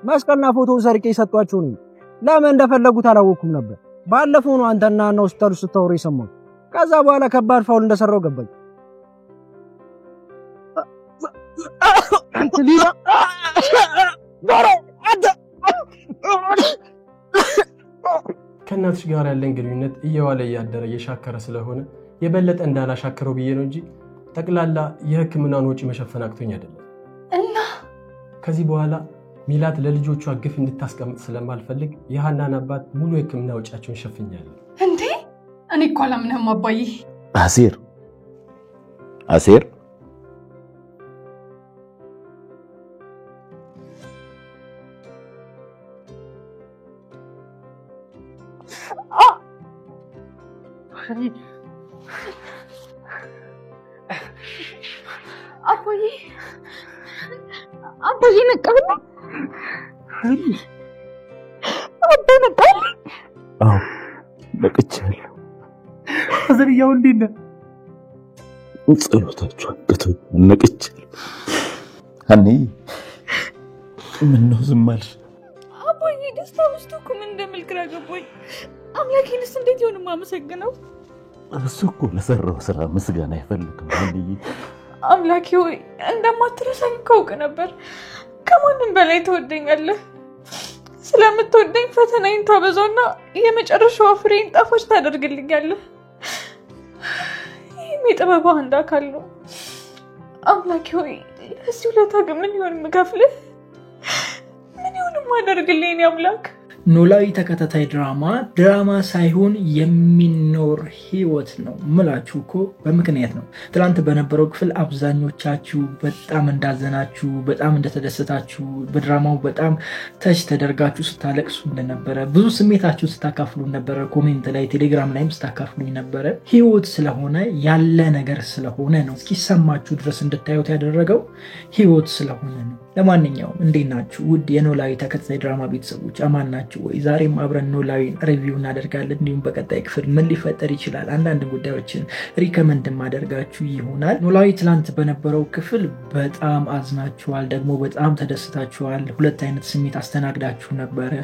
መስቀልና ፎቶውን ሰርቄ ሰጥቷቸው ነው ለምን እንደፈለጉት አላወኩም ነበር ባለፈው ነው አንተና እና ሆስፒታል ውስጥ ተወሩ የሰማው ከዛ በኋላ ከባድ ፋውል እንደሰራው ገባኝ ሊላ ከእናትሽ ጋር ያለን ግንኙነት እየዋለ ያደረ የሻከረ ስለሆነ የበለጠ እንዳላሻከረው ብዬ ነው እንጂ ጠቅላላ የህክምናን ወጪ መሸፈን አቅቶኝ አይደለም እና ከዚህ በኋላ ሚላት ለልጆቿ ግፍ እንድታስቀምጥ ስለማልፈልግ የሃናን አባት ሙሉ የህክምና ወጪያቸውን ሸፍኛለሁ እንዴ እኔ እኮ አላምንህም አባዬ አሴር አባዬ ነቃል አባዬ ነቃል በቅቻለሁ አዘርያው እንዴት ነህ ጸሎታችሁ አንቀቶኝ ነቅቻለሁ አኔ ምን ነው ዝም አልሽ አባዬ ደስታ ውስጥ እኮ ምን እንደምልክራ ገባኝ አምላኬንስ እንዴት ይሆን ማመሰግነው እሱ እኮ ለሰራው ስራ ምስጋና አይፈልግም አንዴ አምላኬ ሆይ እንደማትረሳኝ ከውቅ ነበር ከማንም በላይ ተወደኛለህ ስለምትወደኝ ፈተናዬን ታበዛውና የመጨረሻው ፍሬን ጣፋጭ ታደርግልኛለህ ይሄ የጥበብ አንድ አካል ነው አምላኬ ሆይ ለዚህ ለታገ ምን ይሆን ምከፍልህ ምን ይሆን ማደርግልኝ አምላክ ኖላዊ ተከታታይ ድራማ ሳይሆን የሚኖር ህይወት ነው ምላችሁ እኮ በምክንያት ነው ትላንት በነበረው ክፍል አብዛኞቻችሁ በጣም እንዳዘናችሁ በጣም እንደተደሰታችሁ በድራማው በጣም ተች ተደርጋችሁ ስታለቅሱ እንደነበረ ብዙ ስሜታችሁ ስታካፍሉ እንደነበረ ኮሜንት ላይ ቴሌግራም ላይም ስታካፍሉ ነበር ህይወት ስለሆነ ያለ ነገር ስለሆነ ነው እስኪሰማችሁ ድረስ እንድታዩት ያደረገው ህይወት ስለሆነ ነው ለማንኛውም እንዴት ናችሁ ውድ የኖላዊ ተከታታይ ድራማ ቤተሰቦች አማን ናችሁ ወይ ዛሬም አብረን ኖላዊ ሪቪው እናደርጋለን እንዲሁም በቀጣይ ክፍል ምን ሊፈጠር ይችላል አንዳንድ ጉዳዮችን ሪከመንድ ማደርጋችሁ ይሆናል ኖላዊ ትላንት በነበረው ክፍል በጣም አዝናችኋል ደግሞ በጣም ተደስታችኋል ሁለት አይነት ስሜት አስተናግዳችሁ ነበር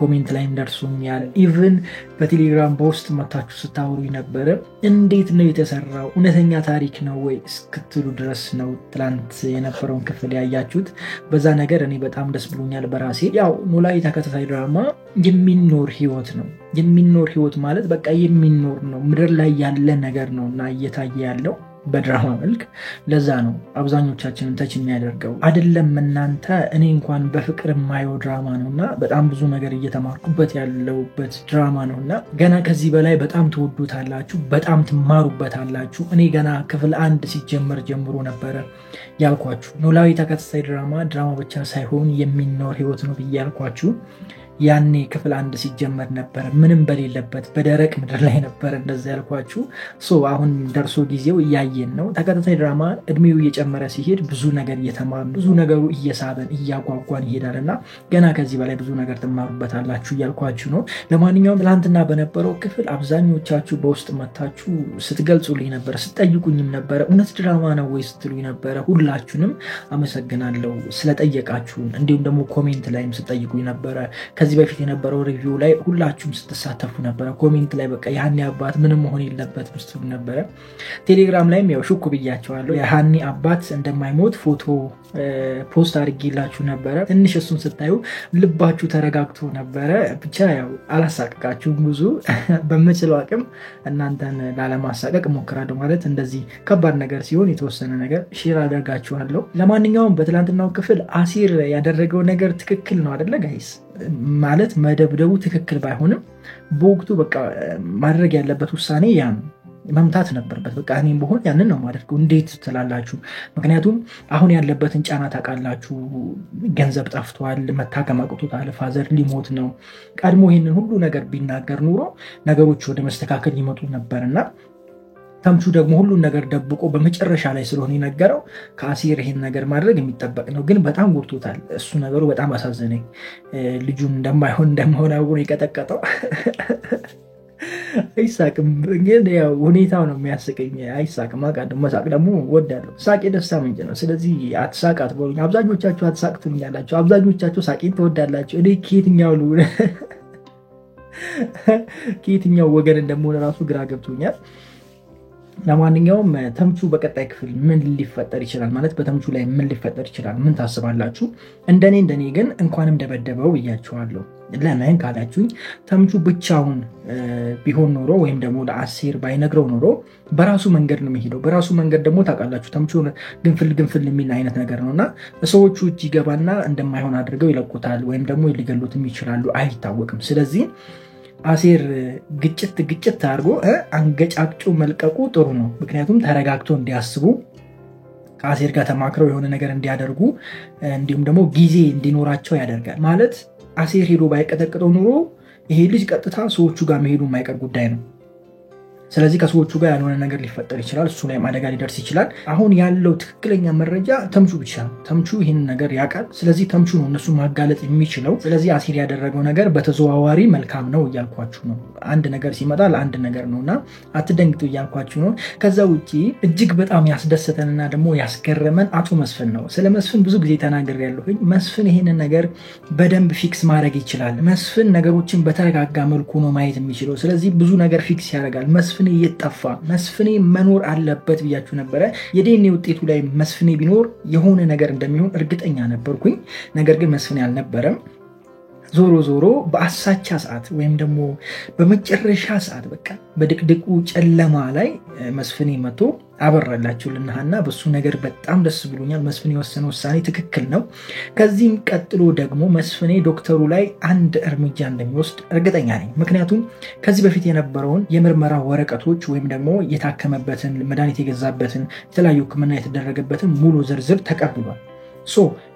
ኮሜንት ላይም ደርሶኛል ኢቭን በቴሌግራም በውስጥ መታችሁ ስታወሩ ነበር እንዴት ነው የተሰራው እውነተኛ ታሪክ ነው ወይ እስክትሉ ድረስ ነው ትላንት የነበረውን ክፍል ያያችሁት በዛ ነገር እኔ በጣም ደስ ብሎኛል በራሴ ያው ኖላዊ ተከታታይ ድራማ የሚኖር ህይወት ነው የሚኖር ህይወት ማለት በቃ የሚኖር ነው ምድር ላይ ያለ ነገር ነውና እየታየ ያለው በድራማ መልክ ለዛ ነው አብዛኞቻችንን ተች የሚያደርገው አይደለም እናንተ እኔ እንኳን በፍቅር የማየው ድራማ ነውና በጣም ብዙ ነገር እየተማርኩበት ያለውበት ድራማ ነውና ገና ከዚህ በላይ በጣም ተወዱታላችሁ በጣም ትማሩበታላችሁ እኔ ገና ክፍል 1 ሲጀመር ጀምሮ ነበር ያልኳችሁ ኖላዊ ተከታታይ ድራማ ብቻ ሳይሆን የሚኖር ህይወት ነው ብያልኳችሁ ያኔ ክፍል 1 ሲጀመር ነበር ምንም በሌለበት በደረቅ ምድር ላይ ነበር እንደዛ ያልኳችሁ አሁን ደርሶ ጊዜው ያየን ነው ተከታታይ ድራማ እድሜው እየጨመረ ሲሄድ ብዙ ነገር እየተማሩ ብዙ ነገሩ እየሳበን እያጓጓን ይሄዳልና ገና ከዚህ በላይ ብዙ ነገር ተማሩበታላችሁ ያልኳችሁ ነው ለማንኛውም ትላንትና በነበረው ክፍል አብዛኞቻችሁ በውስጥ መታችሁ ስትገልጹልኝ ነበር ስትጠይቁኝም ነበር እውነት ድራማ ነው ወይ ስትሉኝ ነበር ሁላችሁንም አመሰግናለሁ ስለጠየቃችሁ እንዲሁም ደግሞ ኮሜንት ላይም ስትጠይቁኝ ነበር ከዚህ በፊት የነበረው ሪቪው ላይ ሁላችሁም ስትሳተፉ ነበር ኮሜንት ላይ በቃ የሃኒ አባት ምንም መሆን የለበትም ስትሉ ነበር ቴሌግራም ላይም ያው ሹክ ብያቸዋለሁ የሃኒ አባት እንደማይሞት ፎቶ ፖስት አድርጌላችሁ ነበር ትንሽ እሱን ስታዩ ልባችሁ ተረጋግቶ ነበር ብቻ ያው አላሳቀቃችሁም ብዙ በመችለው አቅም እናንተን ላለማሳቀቅ ሞክራለሁ ማለት እንደዚህ ከባድ ነገር ሲሆን የተወሰነ ነገር ሼር አደርጋችኋለሁ ለማንኛውም በትላንትናው ክፍል አሲር ያደረገው ነገር ትክክል ነው አይደለ ጋይስ ማለት መደብደቡ ትክክል ባይሆንም በወቅቱ በቃ ማድረግ ያለበት ውሳኔ ያ ነው መምታት ነበርበት በቃ እኔም በሆን ያንን ነው ማድረገው እንዴት ትላላችሁ ምክንያቱም አሁን ያለበትን ጫና ታውቃላችሁ ገንዘብ ጠፍቷል መታከም አቅቶታል ፋዘር ሊሞት ነው ቀድሞ ይሄንን ሁሉ ነገር ቢናገር ኑሮ ነገሮች ወደ መስተካከል ይመጡ ነበርና ተምቹ ደግሞ ሁሉ ነገር ደብቆ በመጨረሻ ላይ ስለሆነ ይነገረው ከአሲር ይሄን ነገር ማድረግ የሚጠበቅ ነው ግን በጣም ጎርቶታል እሱ ነገሩ በጣም አሳዘነኝ ልጁን እንደማይሆን አውቆ የቀጠቀጠው አይሳቅም ግን ያው ሁኔታው ነው የሚያስቀኝ። አይሳቅም አውቃለሁ። መሳቅ ደግሞ ወዳለሁ። ሳቅ የደስታ ምንጭ ነው። ስለዚህ አትሳቅ አትበሉኝ። አብዛኞቻችሁ አትሳቅ ትሉኛላችሁ። አብዛኞቻችሁ ሳቄን ትወዳላችሁ። እኔ ከየትኛው ወገን እንደምሆነ ራሱ ግራ ገብቶኛል። ለማንኛውም ተምቹ በቀጣይ ክፍል ምን ሊፈጠር ይችላል ማለት በተምቹ ላይ ምን ሊፈጠር ይችላል? ምን ታስባላችሁ? እንደኔ ግን እንኳንም ደበደበው ብያችኋለሁ። ለምን ካላችሁኝ ተምቹ ብቻውን ቢሆን ኖሮ ወይም ደግሞ ለአሴር ባይነግረው ኖሮ በራሱ መንገድ ነው የሚሄደው። በራሱ መንገድ ደግሞ ታውቃላችሁ ተምቹ ግንፍል የሚል አይነት ነገር ነውና ሰዎቹ እጅ ይገባና እንደማይሆን አድርገው ይለቁታል ወይም ደግሞ ሊገሉትም ይችላሉ፣ አይታወቅም። ስለዚህ አሴር ግጭት አድርጎ አንገጫቅጮ መልቀቁ ጥሩ ነው። ምክንያቱም ተረጋግቶ እንዲያስቡ ከአሴር ጋር ተማክረው የሆነ ነገር እንዲያደርጉ እንዲሁም ደግሞ ጊዜ እንዲኖራቸው ያደርጋል። ማለት አሴር ሄዶ ባይቀጠቅጠው ኑሮ ይሄ ልጅ ቀጥታ ሰዎቹ ጋር መሄዱ የማይቀር ጉዳይ ነው። ስለዚህ ከሰዎቹ ጋር ያልሆነ ነገር ሊፈጠር ይችላል፣ እሱ ላይ አደጋ ሊደርስ ይችላል። አሁን ያለው ትክክለኛ መረጃ ተምቹ ብቻ ነው። ተምቹ ይህን ነገር ያውቃል። ስለዚህ ተምቹ ነው እነሱ ማጋለጥ የሚችለው። ስለዚህ አሴር ያደረገው ነገር በተዘዋዋሪ መልካም ነው እያልኳችሁ ነው። አንድ ነገር ሲመጣ ለአንድ ነገር ነውና አትደንግጡ እያልኳችሁ ነው። ከዛ ውጪ እጅግ በጣም ያስደሰተንና ደግሞ ያስገረመን አቶ መስፍን ነው። ስለ መስፍን ብዙ ጊዜ ተናግሬያለሁኝ። መስፍን ይህንን ነገር በደንብ ፊክስ ማድረግ ይችላል። መስፍን ነገሮችን በተረጋጋ መልኩ ነው ማየት የሚችለው። ስለዚህ ብዙ ነገር ፊክስ ያደርጋል። መስፍን እየጠፋ መስፍኔ መኖር አለበት ብያችሁ ነበረ። የዲኤንኤ ውጤቱ ላይ መስፍኔ ቢኖር የሆነ ነገር እንደሚሆን እርግጠኛ ነበርኩኝ። ነገር ግን መስፍኔ አልነበረም። ዞሮ በአሳቻ ሰዓት ወይም ደግሞ በመጨረሻ ሰዓት በቃ በድቅድቁ ጨለማ ላይ መስፍኔ መጥቶ አበራላችሁ ልናሃና በሱ ነገር በጣም ደስ ብሎኛል። መስፍኔ የወሰነው ውሳኔ ትክክል ነው። ከዚህም ቀጥሎ ደግሞ መስፍኔ ዶክተሩ ላይ አንድ እርምጃ እንደሚወስድ እርግጠኛ ነኝ። ምክንያቱም ከዚህ በፊት የነበረውን የምርመራ ወረቀቶች ወይም ደግሞ የታከመበትን መድኃኒት የገዛበትን የተለያዩ ሕክምና የተደረገበትን ሙሉ ዝርዝር ተቀብሏል።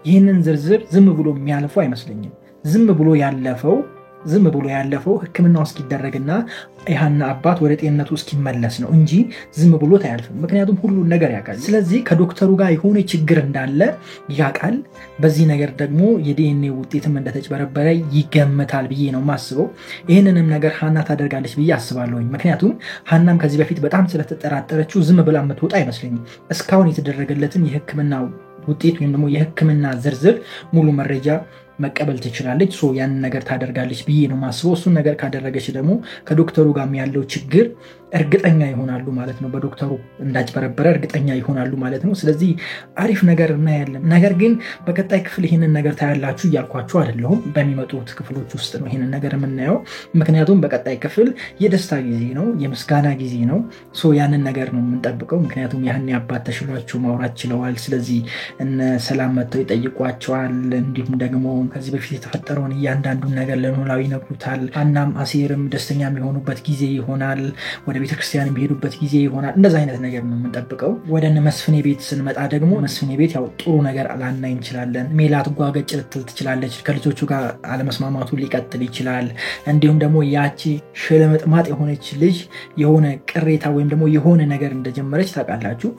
ይህንን ዝርዝር ዝም ብሎ የሚያልፈው አይመስለኝም። ዝም ብሎ ያለፈው ሕክምናው እስኪደረግና የሃና አባት ወደ ጤንነቱ እስኪመለስ ነው እንጂ ዝም ብሎ አያልፍም። ምክንያቱም ሁሉን ነገር ያውቃል። ስለዚህ ከዶክተሩ ጋር የሆነ ችግር እንዳለ ያውቃል። በዚህ ነገር ደግሞ የዲኤንኤ ውጤትም እንደተጭበረበረ ይገምታል ብዬ ነው ማስበው። ይህንንም ነገር ሃና ታደርጋለች ብዬ አስባለሁ። ምክንያቱም ሃናም ከዚህ በፊት በጣም ስለተጠራጠረችው ዝም ብላ የምትወጣ አይመስለኝም። እስካሁን የተደረገለትን የሕክምና ውጤት ወይም ደግሞ የሕክምና ዝርዝር ሙሉ መረጃ መቀበል ትችላለች። ያንን ነገር ታደርጋለች ብዬ ነው ማስበው። እሱን ነገር ካደረገች ደግሞ ከዶክተሩ ጋር ያለው ችግር እርግጠኛ ይሆናሉ ማለት ነው። በዶክተሩ እንዳጭበረበረ እርግጠኛ ይሆናሉ ማለት ነው። ስለዚህ አሪፍ ነገር እናያለን። ነገር ግን በቀጣይ ክፍል ይህንን ነገር ታያላችሁ እያልኳችሁ አይደለሁም። በሚመጡት ክፍሎች ውስጥ ነው ይህንን ነገር የምናየው። ምክንያቱም በቀጣይ ክፍል የደስታ ጊዜ ነው፣ የምስጋና ጊዜ ነው። ያንን ነገር ነው የምንጠብቀው። ምክንያቱም ያህን አባት ተሽሏቸው ማውራት ችለዋል። ስለዚህ እነ ሰላም መጥተው ይጠይቋቸዋል። እንዲሁም ደግሞ ከዚህ በፊት የተፈጠረውን እያንዳንዱን ነገር ለኖላዊ ይነግሩታል። ሃናም አሴርም ደስተኛ የሚሆኑበት ጊዜ ይሆናል። ወደ ቤተክርስቲያን የሚሄዱበት ጊዜ ይሆናል። እንደዛ አይነት ነገር ነው የምንጠብቀው። ወደ መስፍኔ ቤት ስንመጣ ደግሞ መስፍኔ ቤት ያው ጥሩ ነገር ላናይ እንችላለን። ሜላት ጓገጭ ልትል ትችላለች። ከልጆቹ ጋር አለመስማማቱ ሊቀጥል ይችላል። እንዲሁም ደግሞ ያቺ ሽለመጥማጥ የሆነች ልጅ የሆነ ቅሬታ ወይም ደግሞ የሆነ ነገር እንደጀመረች ታውቃላችሁ።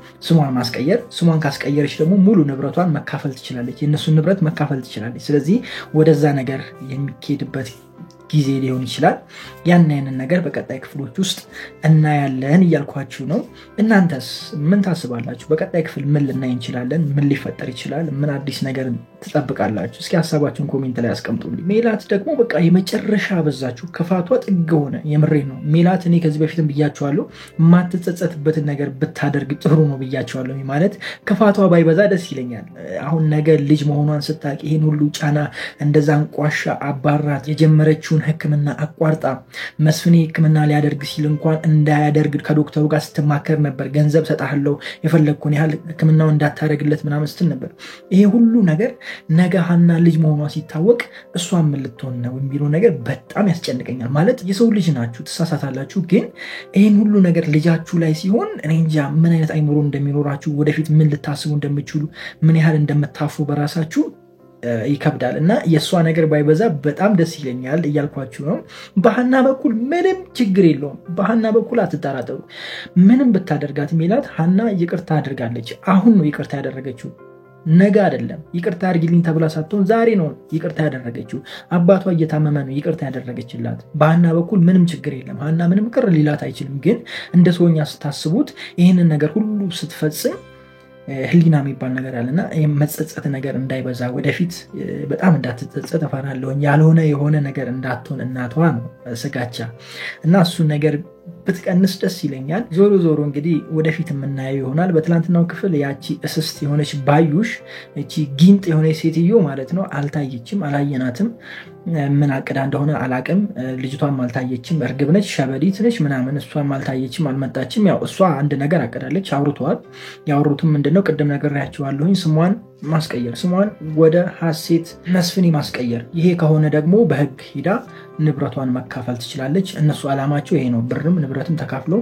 ስሟን ካስቀየረች ደግሞ ሙሉ ንብረቷን መካፈል ትችላለች። የእነሱን ንብረት መካፈል ትችላለች። ስለዚህ ወደዛ ነገር የሚኬድበት ጊዜ ሊሆን ይችላል። ያንን ነገር በቀጣይ ክፍሎች ውስጥ እናያለን እያልኳችሁ ነው። እናንተስ ምን ታስባላችሁ? በቀጣይ ክፍል ምን ልናይ እንችላለን? ምን ሊፈጠር ይችላል? ምን አዲስ ነገር ትጠብቃላችሁ? እስኪ ሀሳባችሁን ኮሜንት ላይ አስቀምጡልኝ። ሜላት ደግሞ በቃ የመጨረሻ በዛችሁ። ክፋቷ ጥግ ሆነ። የምሬ ነው። ሜላት እኔ ከዚህ በፊትም ብያችኋለሁ፣ የማትጸጸትበትን ነገር ብታደርግ ጥሩ ነው ብያችኋለሁ። ማለት ክፋቷ ባይበዛ ደስ ይለኛል። አሁን ነገ ልጅ መሆኗን ስታውቅ ይህን ሁሉ ጫና እንደዛ አንቋሻ አባራት የጀመረችውን ሕክምና አቋርጣ መስፍኔ ሕክምና ሊያደርግ ሲል እንኳን እንዳያደርግ ከዶክተሩ ጋር ስትማከር ነበር። ገንዘብ ሰጣለሁ የፈለግኩን ያህል ሕክምናው እንዳታደርግለት ምናምን ስትል ነበር። ይሄ ሁሉ ነገር ነገ ሃና ልጅ መሆኗ ሲታወቅ እሷ ምን ልትሆን ነው የሚለው ነገር በጣም ያስጨንቀኛል። ማለት የሰው ልጅ ናችሁ፣ ትሳሳታላችሁ። ግን ይህን ሁሉ ነገር ልጃችሁ ላይ ሲሆን እኔ እንጃ ምን አይነት አይምሮ እንደሚኖራችሁ፣ ወደፊት ምን ልታስቡ እንደምችሉ፣ ምን ያህል እንደምታፍሩ በራሳችሁ ይከብዳል። እና የእሷ ነገር ባይበዛ በጣም ደስ ይለኛል እያልኳችሁ ነው። በሃና በኩል ምንም ችግር የለውም። በሃና በኩል አትጠራጠሩ። ምንም ብታደርጋት ሜላት ሃና ይቅርታ አድርጋለች። አሁን ነው ይቅርታ ያደረገችው። ነገ አይደለም ይቅርታ አድርጊልኝ ተብላ ሳትሆን ዛሬ ነው ይቅርታ ያደረገችው። አባቷ እየታመመ ነው ይቅርታ ያደረገችላት። በሃና በኩል ምንም ችግር የለም። ሃና ምንም ቅር ሊላት አይችልም። ግን እንደ ሰውኛ ስታስቡት ይህንን ነገር ሁሉ ስትፈጽም ህሊና የሚባል ነገር አለና መጸጸት ነገር እንዳይበዛ ወደፊት በጣም እንዳትጸጸት እፈራለሁ። ያልሆነ የሆነ ነገር እንዳትሆን እናቷ ነው ስጋቻ እና እሱን ነገር ብትቀንስ ደስ ይለኛል። ዞሮ ዞሮ እንግዲህ ወደፊት የምናየው ይሆናል። በትላንትናው ክፍል ያቺ እስስት የሆነች ባዩሽ እቺ ጊንጥ የሆነች ሴትዮ ማለት ነው አልታየችም፣ አላየናትም። ምን አቅዳ እንደሆነ አላቅም። ልጅቷም አልታየችም። እርግብ ነች፣ ሸበዲት ነች ምናምን፣ እሷም አልታየችም፣ አልመጣችም። ያው እሷ አንድ ነገር አቅዳለች፣ አውርተዋል። ያወሩትም ምንድነው ቅድም ነግሬያችኋለሁኝ፣ ስሟን ማስቀየር፣ ስሟን ወደ ሀሴት መስፍኔ ማስቀየር። ይሄ ከሆነ ደግሞ በህግ ሂዳ ንብረቷን መካፈል ትችላለች። እነሱ አላማቸው ይሄ ነው፣ ብርም ንብረትም ተካፍሎ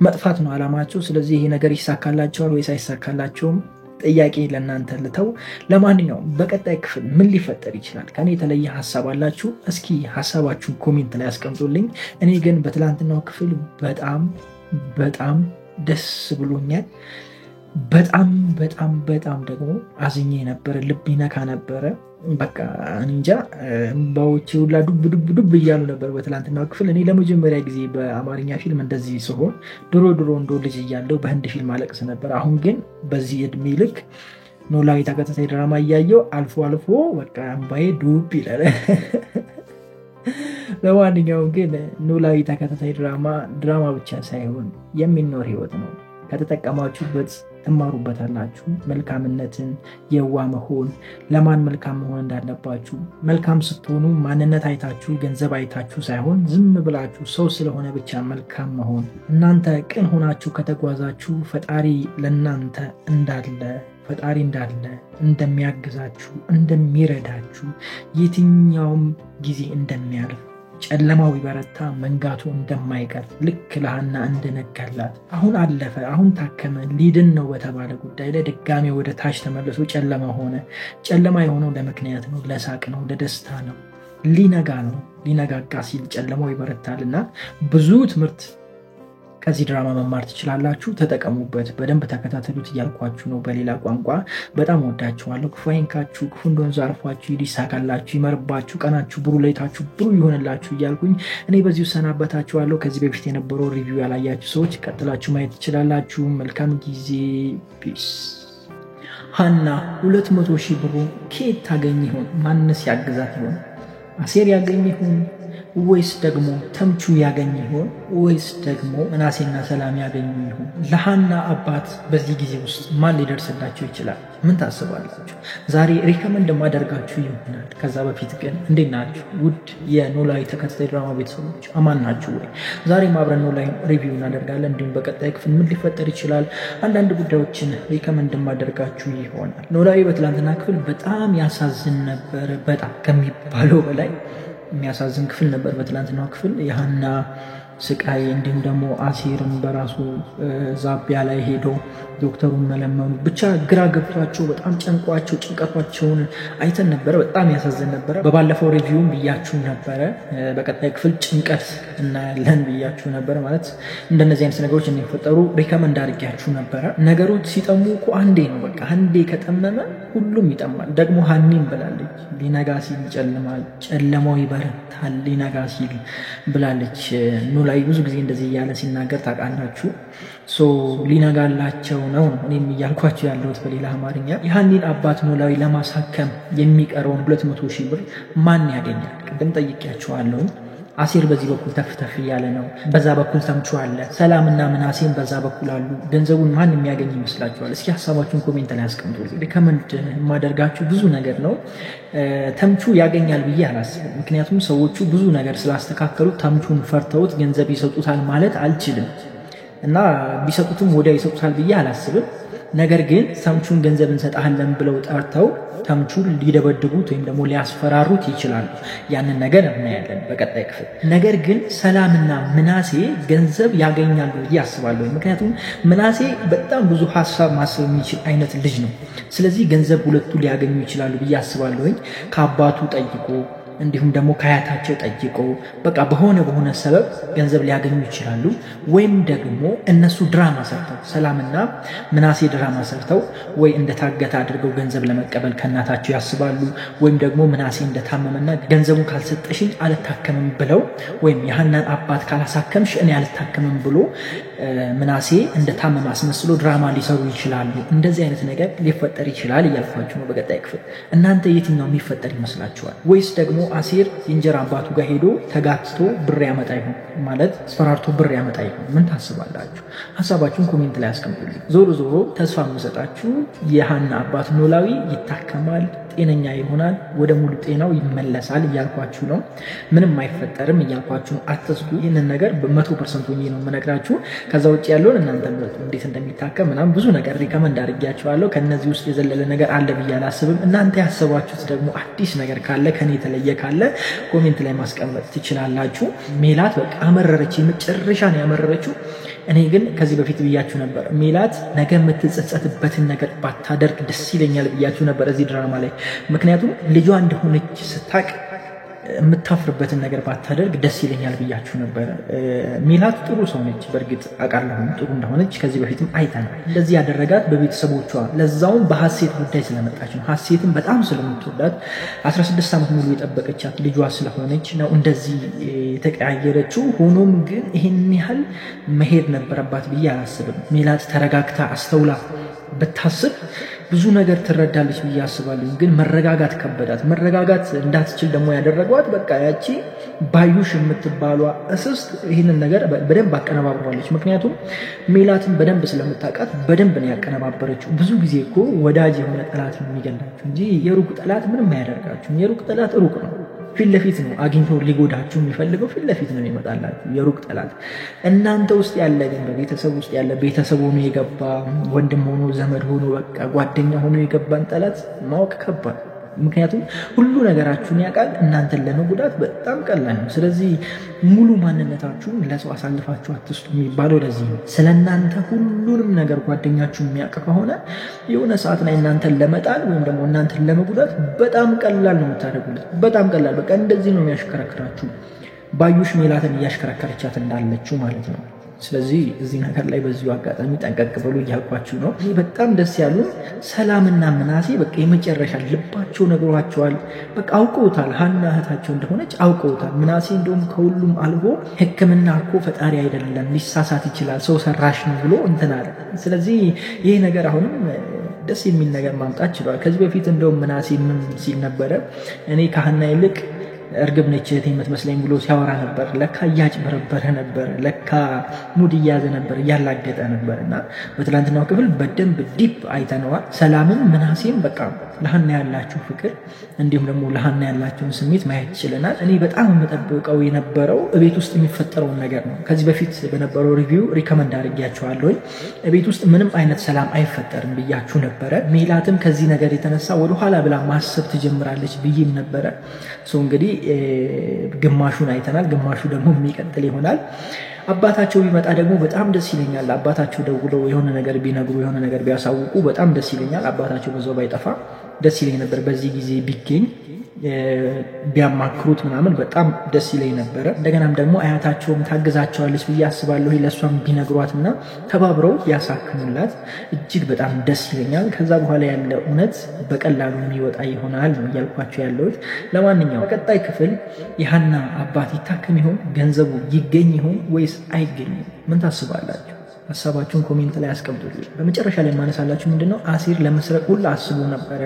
መጥፋት ነው አላማቸው። ስለዚህ ይሄ ነገር ይሳካላቸዋል ወይስ አይሳካላቸውም? ጥያቄ ለእናንተ ልተው። ለማንኛውም በቀጣይ ክፍል ምን ሊፈጠር ይችላል? ከኔ የተለየ ሀሳብ አላችሁ? እስኪ ሀሳባችሁን ኮሜንት ላይ አስቀምጡልኝ። እኔ ግን በትላንትናው ክፍል በጣም በጣም ደስ ብሎኛል። በጣም በጣም በጣም ደግሞ አዝኜ ነበረ፣ ልብ ይነካ ነበረ። በቃ እንጃ ባዎቼ ሁላ ዱብ ዱብ ዱብ እያሉ ነበር በትላንትናው ክፍል። እኔ ለመጀመሪያ ጊዜ በአማርኛ ፊልም እንደዚህ ሲሆን ድሮ እንደ ልጅ እያለሁ በህንድ ፊልም አለቅስ ነበር። አሁን ግን በዚህ እድሜ ልክ ኖላዊ ተከታታይ ድራማ እያየው አልፎ አልፎ በቃ አምባዬ ዱብ ይላል። ለማንኛውም ግን ኖላዊ ተከታታይ ድራማ ብቻ ሳይሆን የሚኖር ህይወት ነው። ከተጠቀማችሁበት ትማሩበታላችሁ። መልካምነትን፣ የዋ መሆን፣ ለማን መልካም መሆን እንዳለባችሁ። መልካም ስትሆኑ ማንነት አይታችሁ ገንዘብ አይታችሁ ሳይሆን ዝም ብላችሁ ሰው ስለሆነ ብቻ መልካም መሆን። እናንተ ቅን ሆናችሁ ከተጓዛችሁ ፈጣሪ ለእናንተ እንዳለ እንደሚያግዛችሁ፣ እንደሚረዳችሁ፣ የትኛውም ጊዜ እንደሚያልፍ፣ ጨለማው ቢበረታ መንጋቱ እንደማይቀር ልክ ለሃና እንደነጋላት አሁን አለፈ፣ አሁን ታከመ፣ ሊድን ነው በተባለ ጉዳይ ላይ ድጋሜ ወደ ታች ተመልሶ ጨለማ ሆነ። ጨለማ የሆነው ለምክንያት ነው፣ ለሳቅ ነው፣ ለደስታ ነው። ሊነጋ ነው። ሊነጋጋ ሲል ጨለማው ይበረታልና ብዙ ትምህርት ከዚህ ድራማ መማር ትችላላችሁ። ተጠቀሙበት፣ በደንብ ተከታተሉት እያልኳችሁ ነው በሌላ ቋንቋ። በጣም ወዳችኋለሁ። ክፉ አይንካችሁ፣ ክፉ እንደወንዙ አልፏችሁ፣ ይሳካላችሁ፣ ይመርባችሁ፣ ቀናችሁ ብሩ፣ ሌታችሁ ብሩ ይሆንላችሁ እያልኩኝ እኔ በዚሁ ሰናበታችኋለሁ። ከዚህ በፊት የነበረው ሪቪው ያላያችሁ ሰዎች ቀጥላችሁ ማየት ትችላላችሁ። መልካም ጊዜ። ፒስ። ሃና 200,000 ብሩ ከየት ታገኝ ይሆን? ማንስ ያግዛት ይሆን? አሴር ያገኝ ይሆን ወይስ ደግሞ ተምቹ ያገኝ ይሆን ወይስ ደግሞ ምናሴና ሰላም ያገኙ ይሆን? ለሃና አባት በዚህ ጊዜ ውስጥ ማን ሊደርስላቸው ይችላል? ምን ታስባላችሁ? ዛሬ ሪከመንድ ማደርጋችሁ ይሆናል። ከዛ በፊት ግን እንዴት ናችሁ ውድ የኖላዊ ተከታታይ ድራማ ቤተሰቦች? አማን ናችሁ ወይ? ዛሬም አብረን ኖላዊ ሪቪው እናደርጋለን። እንዲሁም በቀጣይ ክፍል ምን ሊፈጠር ይችላል አንዳንድ ጉዳዮችን ሪከመንድ ማደርጋችሁ ይሆናል። ኖላዊ በትላንትና ክፍል በጣም ያሳዝን ነበር፣ በጣም ከሚባለው በላይ የሚያሳዝን ክፍል ነበር። በትላንትናው ክፍል የሃና ስቃይ፣ እንዲሁም ደግሞ አሴርን በራሱ ዛቢያ ላይ ሄዶ ዶክተሩን መለመኑ፣ ብቻ ግራ ገብቷቸው በጣም ጨንቋቸው ጭንቀቷቸውን አይተን ነበረ። በጣም ያሳዝን ነበረ። በባለፈው ሪቪውም ብያችሁ ነበረ በቀጣይ ክፍል ጭንቀት እናያለን ብያችሁ ነበረ። ማለት እንደነዚህ አይነት ነገሮች እንዲፈጠሩ ሪከመንድ አድርጊያችሁ ነበረ። ነገሮች ሲጠሙ እኮ አንዴ ነው፣ በቃ አንዴ ከጠመመ ሁሉም ይጠማል። ደግሞ ሃኒም ብላለች ሊነጋ ሲል ይጨልማል፣ ጨለማው ይበረታል ሊነጋ ሲል ብላለች። ኖላዊ ብዙ ጊዜ እንደዚህ እያለ ሲናገር ታውቃላችሁ። ሊነጋላቸው ነው እኔም እያልኳቸው ያለሁት በሌላ አማርኛ። የሃኒን አባት ኖላዊ ለማሳከም የሚቀረውን 200,000 ብር ማን ያገኛል? ቅድም ጠይቄያችኋለሁ። አሴር በዚህ በኩል ተፍተፍ እያለ ነው፣ በዛ በኩል ተምቹ አለ፣ ሰላምና ምናሴን በዛ በኩል አሉ። ገንዘቡን ማን የሚያገኝ ይመስላችኋል? እስኪ ሀሳባችሁን ኮሜንት ላይ አስቀምጡ። ሪከመንድ የማደርጋችሁ ብዙ ነገር ነው። ተምቹ ያገኛል ብዬ አላስብም። ምክንያቱም ሰዎቹ ብዙ ነገር ስላስተካከሉ ተምቹን ፈርተውት ገንዘብ ይሰጡታል ማለት አልችልም እና ቢሰጡትም ወዲያ ይሰጡታል ብዬ አላስብም። ነገር ግን ተምቹን ገንዘብ እንሰጣለን ብለው ጠርተው ተምቹን ሊደበድቡት ወይም ደግሞ ሊያስፈራሩት ይችላሉ። ያንን ነገር እናያለን በቀጣይ ክፍል። ነገር ግን ሰላምና ምናሴ ገንዘብ ያገኛሉ ብዬ አስባለሁ። ምክንያቱም ምናሴ በጣም ብዙ ሀሳብ ማሰብ የሚችል አይነት ልጅ ነው። ስለዚህ ገንዘብ ሁለቱ ሊያገኙ ይችላሉ ብዬ አስባለሁ። ከአባቱ ጠይቆ እንዲሁም ደግሞ ከአያታቸው ጠይቀው በቃ በሆነ ሰበብ ገንዘብ ሊያገኙ ይችላሉ። ወይም ደግሞ እነሱ ድራማ ሰርተው ሰላምና ምናሴ ድራማ ሰርተው ወይ እንደታገተ አድርገው ገንዘብ ለመቀበል ከናታቸው ያስባሉ። ወይም ደግሞ ምናሴ እንደታመመና ገንዘቡን ካልሰጠሽኝ አልታከምም ብለው ወይም የሐናን አባት ካላሳከምሽ እኔ አልታከምም ብሎ ምናሴ እንደታመመ አስመስሎ ድራማ ሊሰሩ ይችላሉ። እንደዚህ አይነት ነገር ሊፈጠር ይችላል እያልኳችሁ ነው በቀጣይ ክፍል። እናንተ የትኛው የሚፈጠር ይመስላችኋል? ወይስ ደግሞ አሴር የእንጀራ አባቱ ጋር ሄዶ ተጋትቶ ብር ያመጣ ይሆን ማለት ስፈራርቶ ብር ያመጣ ይሆን? ምን ታስባላችሁ? ሐሳባችሁን ኮሜንት ላይ አስቀምጡልኝ። ዞሮ ተስፋ የምሰጣችሁ የሐና አባት ኖላዊ ይታከማል፣ ጤነኛ ይሆናል፣ ወደ ሙሉ ጤናው ይመለሳል እያልኳችሁ ነው። ምንም አይፈጠርም እያልኳችሁ ነው። አትስጉ። ይህንን ነገር በ100% ሆኜ ነው የምነግራችሁ። ከዛ ውጭ ያለውን እናንተ እንዴት እንደሚታከም ምናምን ብዙ ነገር ሪከመንድ አድርጌያችኋለሁ። ከነዚህ ውስጥ የዘለለ ነገር አለ ብዬ አላስብም። እናንተ ያሰባችሁት ደግሞ አዲስ ነገር ካለ ከኔ የተለየ ካለ ኮሜንት ላይ ማስቀመጥ ትችላላችሁ። ሜላት በቃ አመረረች፣ የመጨረሻ ነው ያመረረችው። እኔ ግን ከዚህ በፊት ብያችሁ ነበር ሜላት ነገ የምትጸጸትበትን ነገር ባታደርግ ደስ ይለኛል ብያችሁ ነበር እዚህ ድራማ ላይ። ምክንያቱም ልጇ እንደሆነች ስታቅ የምታፍርበትን ነገር ባታደርግ ደስ ይለኛል ብያችሁ ነበር። ሜላት ጥሩ ሰው ነች፣ በእርግጥ አውቃለሁ ጥሩ እንደሆነች ከዚህ በፊትም አይተናል። እንደዚህ ያደረጋት በቤተሰቦቿ ለዛውም በሐሴት ጉዳይ ስለመጣች ነው። ሐሴትን በጣም ስለምትወዳት 16 ዓመት ሙሉ የጠበቀቻት ልጇ ስለሆነች ነው እንደዚህ የተቀያየረችው። ሆኖም ግን ይሄን ያህል መሄድ ነበረባት ብዬ አላስብም። ሜላት ተረጋግታ አስተውላ ብታስብ ብዙ ነገር ትረዳለች ብዬ አስባለሁ። ግን መረጋጋት ከበዳት። መረጋጋት እንዳትችል ደግሞ ያደረጓት በቃ ያቺ ባዩሽ የምትባሏ እስስት ይህንን ነገር በደንብ አቀነባብራለች። ምክንያቱም ሜላትን በደንብ ስለምታውቃት በደንብ ነው ያቀነባበረችው። ብዙ ጊዜ እኮ ወዳጅ የሆነ ጠላት ነው የሚገላችሁ እንጂ የሩቅ ጠላት ምንም አያደርጋችሁም። የሩቅ ጠላት ሩቅ ነው፣ ፊት ለፊት ነው አግኝቶ ሊጎዳችሁ የሚፈልገው፣ ፊት ለፊት ነው ይመጣላችሁ የሩቅ ጠላት። እናንተ ውስጥ ያለ ግን በቤተሰብ ውስጥ ያለ ቤተሰብ ሆኖ የገባ ወንድም ሆኖ ዘመድ ሆኖ በቃ ጓደኛ ሆኖ የገባን ጠላት ማወቅ ከባድ። ምክንያቱም ሁሉ ነገራችሁን ያውቃል፣ እናንተን ለመጉዳት በጣም ቀላል ነው። ስለዚህ ሙሉ ማንነታችሁን ለሰው አሳልፋችሁ አትስጡ የሚባለው ለዚህ ነው። ስለናንተ ሁሉንም ነገር ጓደኛችሁ የሚያውቅ ከሆነ የሆነ ሰዓት ላይ እናንተን ለመጣል ወይም ደግሞ እናንተን ለመጉዳት በጣም ቀላል ነው የምታደርጉት። በጣም ቀላል በቃ እንደዚህ ነው የሚያሽከረክራችሁ። ባዩሽ ሜላትን እያሽከረከረቻት እንዳለችው ማለት ነው። ስለዚህ እዚህ ነገር ላይ በዚሁ አጋጣሚ ጠንቀቅ ብሎ እያልኳችሁ ነው። እኔ በጣም ደስ ያሉን ሰላምና ምናሴ በቃ የመጨረሻ ልባቸው ነግሯቸዋል። በቃ አውቀውታል፣ ሐና እህታቸው እንደሆነች አውቀውታል። ምናሴ እንደውም ከሁሉም አልፎ ሕክምና እኮ ፈጣሪ አይደለም ሊሳሳት ይችላል ሰው ሰራሽ ነው ብሎ እንትን አለ። ስለዚህ ይሄ ነገር አሁንም ደስ የሚል ነገር ማምጣት ችሏል። ከዚህ በፊት እንደውም ምናሴ ምን ሲል ነበረ? እኔ ከሐና ይልቅ እርግብ ነች እህቴ የምትመስለኝ ብሎ ሲያወራ ነበር። ለካ እያጭበረበረ ነበር፣ ለካ ሙድ እያዘ ነበር፣ እያላገጠ ነበር። እና በትላንትናው ክፍል በደንብ ዲፕ አይተነዋል። ሰላምን ምናሴም በቃ ለሐና ያላቸው ፍቅር እንዲሁም ደግሞ ለሐና ያላቸውን ስሜት ማየት ችለናል። እኔ በጣም የምጠብቀው የነበረው እቤት ውስጥ የሚፈጠረውን ነገር ነው። ከዚህ በፊት በነበረው ሪቪው ሪከመንድ አድርጌያቸዋለሁ። እቤት ውስጥ ምንም አይነት ሰላም አይፈጠርም ብያችሁ ነበረ። ሜላትም ከዚህ ነገር የተነሳ ወደ ኋላ ብላ ማሰብ ትጀምራለች ብዬም ነበረ። እንግዲህ ግማሹን አይተናል፣ ግማሹ ደግሞ የሚቀጥል ይሆናል። አባታቸው ቢመጣ ደግሞ በጣም ደስ ይለኛል። አባታቸው ደውለው የሆነ ነገር ቢነግሩ የሆነ ነገር ቢያሳውቁ በጣም ደስ ይለኛል። አባታቸው በዛው ባይጠፋ ደስ ይለኝ ነበር። በዚህ ጊዜ ቢገኝ ቢያማክሩት ምናምን በጣም ደስ ይለኝ ነበር። እንደገናም ደግሞ አያታቸውም ታግዛቸዋለች ብዬ አስባለሁ። ለሷም ቢነግሯትና ተባብረው ቢያሳክሙላት እጅግ በጣም ደስ ይለኛል። ከዛ በኋላ ያለ እውነት በቀላሉ የሚወጣ ይሆናል ነው እያልኳቸው ያለሁት። ለማንኛውም በቀጣይ ክፍል የሐና አባት ይታከም ይሆን? ገንዘቡ ይገኝ ይሆን ወይስ አይገኝም? ምን ታስባላችሁ? ሐሳባችሁን ኮሜንት ላይ አስቀምጡልኝ። በመጨረሻ ላይ ማነሳላችሁ ምንድነው አሴር ለመስረቅ ሁሉ አስቦ ነበረ፣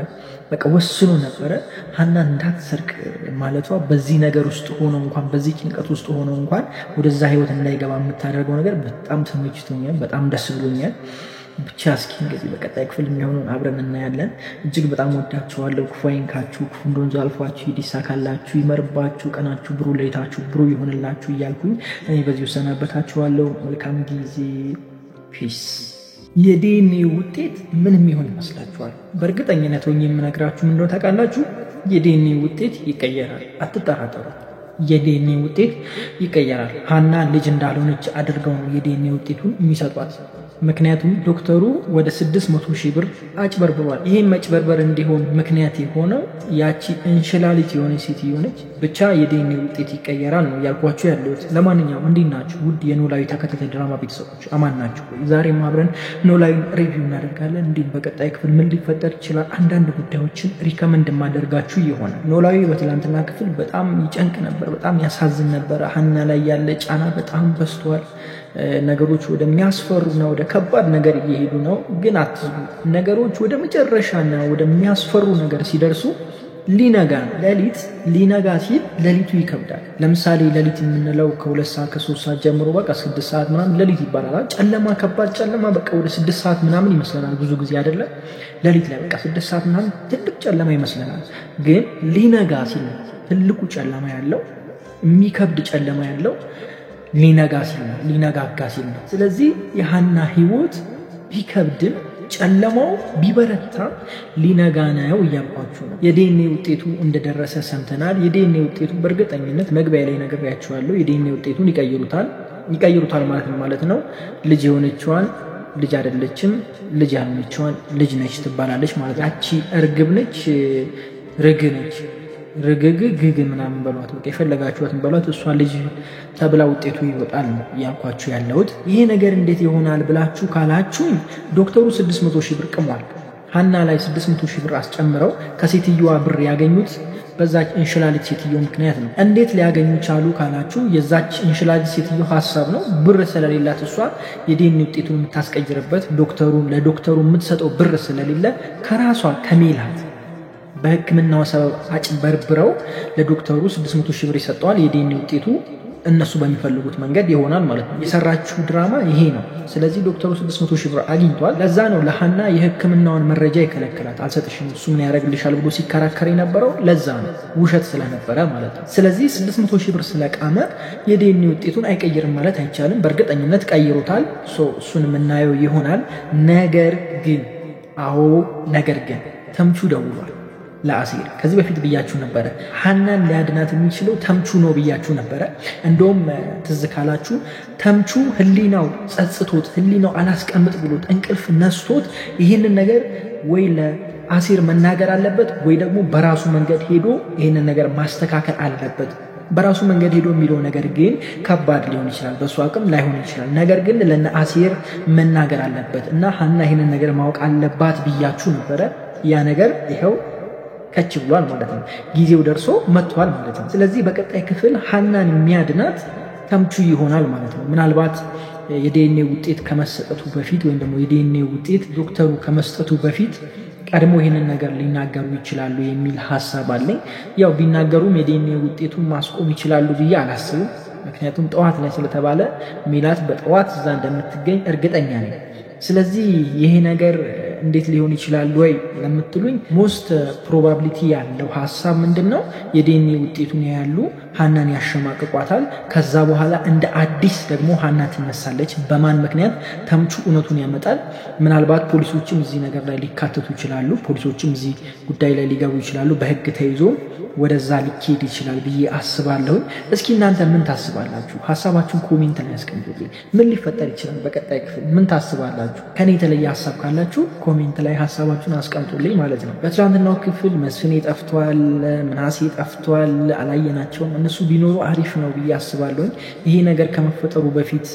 በቃ ወስኖ ነበረ። ሐናን እንዳትሰርቅ ማለቷ በዚህ ነገር ውስጥ ሆኖ እንኳን በዚህ ጭንቀት ውስጥ ሆኖ እንኳን ወደዛ ህይወት እንዳይገባ የምታደርገው ነገር በጣም ተመችቶኛል፣ በጣም ደስ ብሎኛል። ብቻ እስኪ እንግዲህ በቀጣይ ክፍል የሚሆነውን አብረን እናያለን። እጅግ በጣም ወዳችኋለሁ። ክፉ አይንካችሁ፣ ክፉ እንደወንዙ አልፏችሁ ይሳካላችሁ፣ ይመርባችሁ፣ ቀናችሁ ብሩ ለይታችሁ ብሩ ይሆንላችሁ እያልኩኝ እኔ በዚህ ሰናበታችኋለሁ። መልካም ጊዜ። ፒስ። የዲኤንኤ ውጤት ምን የሚሆን ይመስላችኋል? በእርግጠኝነት ሆኜ የምነግራችሁ ምንድነው ታውቃላችሁ? የዲኤንኤ ውጤት ይቀየራል። አትጠራጠሩ። የዲኤንኤ ውጤት ይቀየራል። ሐና ልጅ እንዳልሆነች አድርገው ነው የዲኤንኤ ውጤቱን የሚሰጧት። ምክንያቱም ዶክተሩ ወደ 600,000 ብር አጭበርብሯል። ይሄን መጭበርበር እንዲሆን ምክንያት የሆነው ያቺ እንሽላሊት የሆነ ሴትዮ ነች። ብቻ የዲኤንኤ ውጤት ይቀየራል ነው ያልኳችሁ ያለሁት። ለማንኛውም እንዴት ናችሁ ውድ የኖላዊ ተከታታይ ድራማ ቤተሰቦች፣ አማን ናችሁ? ዛሬም አብረን ኖላዊ ሪቪው እናደርጋለን። እንዲሁም በቀጣይ ክፍል ምን ሊፈጠር ይችላል አንዳንድ ጉዳዮችን ሪከመንድ ማደርጋችሁ ይሆናል። ኖላዊ በትላንትና ክፍል በጣም ይጨንቅ ነበር፣ በጣም ያሳዝን ነበር። ሀና ላይ ያለ ጫና በጣም በዝቷል። ነገሮች ወደሚያስፈሩና ወደ ከባድ ነገር እየሄዱ ነው። ግን አትዝጉ፣ ነገሮች ወደ መጨረሻና ወደሚያስፈሩ ነገር ሲደርሱ ሊነጋ ሌሊት ሊነጋ ሲል ሌሊቱ ይከብዳል። ለምሳሌ ሌሊት የምንለው ከ2 ሰዓት ከ3 ሰዓት ጀምሮ በቃ 6 ሰዓት ምናምን ሌሊት ይባላል። ጨለማ ከባድ ጨለማ በቃ ወደ 6 ሰዓት ምናምን ይመስለናል ብዙ ጊዜ አይደለም። ሌሊት ላይ በቃ 6 ሰዓት ምናምን ትልቅ ጨለማ ይመስለናል። ግን ሊነጋ ሲል ትልቁ ጨለማ ያለው የሚከብድ ጨለማ ያለው ሊነጋ ሲል ነው፣ ሊነጋጋ ሲል ነው። ስለዚህ የሀና ህይወት ቢከብድም ጨለማው ቢበረታ ሊነጋ ነው እያልኳችሁ ነው። የዲኤንኤ ውጤቱ እንደደረሰ ሰምተናል። የዲኤንኤ ውጤቱ በእርግጠኝነት መግቢያ ላይ ነግሬያችኋለሁ። የዲኤንኤ ውጤቱን ይቀይሩታል ማለት ነው። ልጅ የሆነችዋን ልጅ አይደለችም፣ ልጅ ያልሆነችዋን ልጅ ነች ትባላለች ማለት ነው። ያቺ እርግብ ነች፣ ርግ ነች፣ ርግግ ምናምን በሏት፣ በቃ የፈለጋችኋትን በሏት። እሷ ልጅ ተብላ ውጤቱ ይወጣል ያልኳችሁ ያለሁት። ይሄ ነገር እንዴት ይሆናል ብላችሁ ካላችሁ ዶክተሩ 600,000 ብር ቅሟል። ሀና ላይ 600,000 ብር አስጨምረው ከሴትዮዋ ብር ያገኙት በዛች እንሽላሊት ሴትዮ ምክንያት ነው። እንዴት ሊያገኙ ቻሉ ካላችሁ የዛች እንሽላሊት ሴትዮ ሐሳብ ነው። ብር ስለሌላት እሷ የዲኤንኤ ውጤቱን የምታስቀይርበት ለዶክተሩ የምትሰጠው ብር ስለሌለ ከራሷ ከሜላት በህክምናው ሰበብ አጭበርብረው ለዶክተሩ 600,000 ብር ይሰጠዋል። የዲኤንኤ ውጤቱ እነሱ በሚፈልጉት መንገድ ይሆናል ማለት ነው። የሰራችው ድራማ ይሄ ነው። ስለዚህ ዶክተሩ 600,000 ብር አግኝቷል። ለዛ ነው ለሀና የህክምናውን መረጃ ይከለክላት፣ አልሰጥሽም እሱ ምን ያደርግልሻል ብሎ ሲከራከር የነበረው ለዛ ነው፣ ውሸት ስለነበረ ማለት ነው። ስለዚህ 600,000 ብር ስለቃመ የዲኤንኤ ውጤቱን አይቀይርም ማለት አይቻልም። በእርግጠኝነት ቀይሮታል። እሱን የምናየው ይሆናል። ነገር ግን ተምቹ ደውሏል ለአሲር። ከዚህ በፊት ብያችሁ ነበረ ሀናን ሊያድናት የሚችለው ተምቹ ነው ብያችሁ ነበረ። እንደውም ትዝ ካላችሁ ተምቹ ህሊናው ጸጽቶት ህሊናው አላስቀምጥ ብሎት እንቅልፍ ነስቶት ይህንን ነገር ወይ ለአሲር መናገር አለበት ወይ ደግሞ በራሱ መንገድ ሄዶ ይህንን ነገር ማስተካከል አለበት። በራሱ መንገድ ሄዶ የሚለው ነገር ግን ከባድ ሊሆን ይችላል፣ በሱ አቅም ላይሆን ይችላል። ነገር ግን ለአሲር መናገር አለበት እና ሀና ይህንን ነገር ማወቅ አለባት ብያችሁ ነበረ። ያ ነገር ይኸው ከች ብሏል ማለት ነው። ጊዜው ደርሶ መጥቷል ማለት ነው። ስለዚህ በቀጣይ ክፍል ሀናን የሚያድናት ተምቹ ይሆናል ማለት ነው። ምናልባት የዲኤንኤ ውጤት ከመሰጠቱ በፊት ወይም ደግሞ የዲኤንኤ ውጤት ዶክተሩ ከመስጠቱ በፊት ቀድሞ ይህንን ነገር ሊናገሩ ይችላሉ የሚል ሐሳብ አለኝ። ያው ቢናገሩም የዲኤንኤ ውጤቱን ማስቆም ይችላሉ ብዬ አላስብም። ምክንያቱም ጠዋት ላይ ስለተባለ ሚላት በጠዋት እዛ እንደምትገኝ እርግጠኛ ነኝ። ስለዚህ ይሄ ነገር እንዴት ሊሆን ይችላል ወይ ለምትሉኝ ሞስት ፕሮባቢሊቲ ያለው ሐሳብ ምንድነው? የዲኤንኤ ውጤቱን ያያሉ፣ ሀናን ያሸማቅቋታል። ከዛ በኋላ እንደ አዲስ ደግሞ ሀና ትነሳለች። በማን ምክንያት? ተምቹ እውነቱን ያመጣል። ምናልባት ፖሊሶችም እዚህ ነገር ላይ ሊካተቱ ይችላሉ። ፖሊሶችም እዚህ ጉዳይ ላይ ሊገቡ ይችላሉ። በህግ ተይዞ ወደዛ ሊኬድ ይችላል ብዬ አስባለሁ። እስኪ እናንተ ምን ታስባላችሁ? ሐሳባችሁን ኮሜንት ላይ አስቀምጡልኝ። ምን ሊፈጠር ይችላል በቀጣይ ክፍል? ምን ታስባላችሁ? ከኔ የተለየ ሐሳብ ካላችሁ ኮሜንት ላይ ሐሳባችሁን አስቀምጡልኝ ማለት ነው። በትናንትናው ክፍል መስፍኔ ጠፍቷል፣ ምናሴ ጠፍቷል፣ አላየናቸውም። እነሱ ቢኖሩ አሪፍ ነው ብዬ አስባለሁ። ይሄ ነገር ከመፈጠሩ በፊት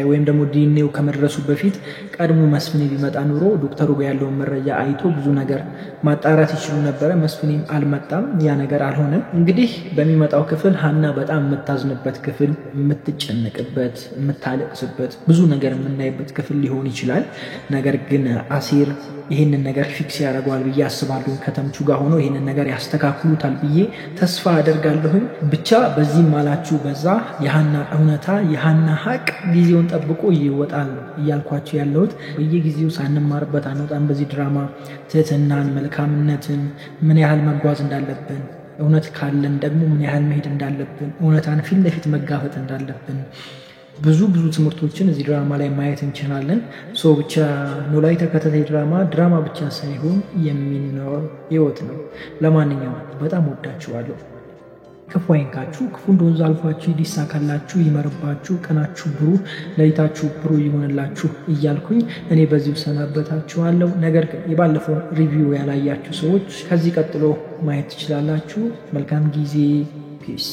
ወይም ደግሞ ዲኤንኤው ከመድረሱ በፊት ቀድሞ መስፍኔ ቢመጣ ኑሮ ዶክተሩ ጋር ያለውን መረጃ አይቶ ብዙ ነገር ማጣራት ይችሉ ነበረ። መስፍኔም አልመጣም፣ ያ ነገር አልሆነም። እንግዲህ በሚመጣው ክፍል ሀና በጣም የምታዝንበት ክፍል፣ የምትጨነቅበት፣ የምታለቅስበት ብዙ ነገር የምናይበት ክፍል ሊሆን ይችላል። ነገር ግን አሲር ይህንን ነገር ፊክስ ያደርገዋል ብዬ አስባለሁ። ከተምቹ ጋር ሆኖ ይህንን ነገር ያስተካክሉታል ብዬ ተስፋ አደርጋለሁኝ። ብቻ በዚህም አላችሁ በዛ የሀና እውነታ የሀና ሀቅ ጊዜውን ጠብቆ ይወጣል እያልኳችሁ ያለሁት። በየጊዜው ሳንማርበት አንወጣም። በዚህ ድራማ ትህትናን፣ መልካምነትን ምን ያህል መጓዝ እንዳለብን፣ እውነት ካለን ደግሞ ምን ያህል መሄድ እንዳለብን፣ እውነታን ፊት ለፊት መጋፈጥ እንዳለብን ብዙ ትምህርቶችን እዚህ ድራማ ላይ ማየት እንችላለን። ብቻ ኖላዊ ተከታታይ ድራማ ብቻ ሳይሆን የሚኖር ህይወት ነው። ለማንኛውም በጣም ወዳችኋለሁ። ክፉ አይንካችሁ፣ ክፉ እንደወንዝ አልፏችሁ ይሳካላችሁ፣ ይመርባችሁ፣ ቀናችሁ ብሩህ፣ ሌሊታችሁ ብሩህ ይሆንላችሁ እያልኩኝ እኔ በዚሁ ሰናበታችኋለሁ። ነገር ግን የባለፈውን ሪቪው ያላያችሁ ሰዎች ከዚህ ቀጥሎ ማየት ትችላላችሁ። መልካም ጊዜ። ፒስ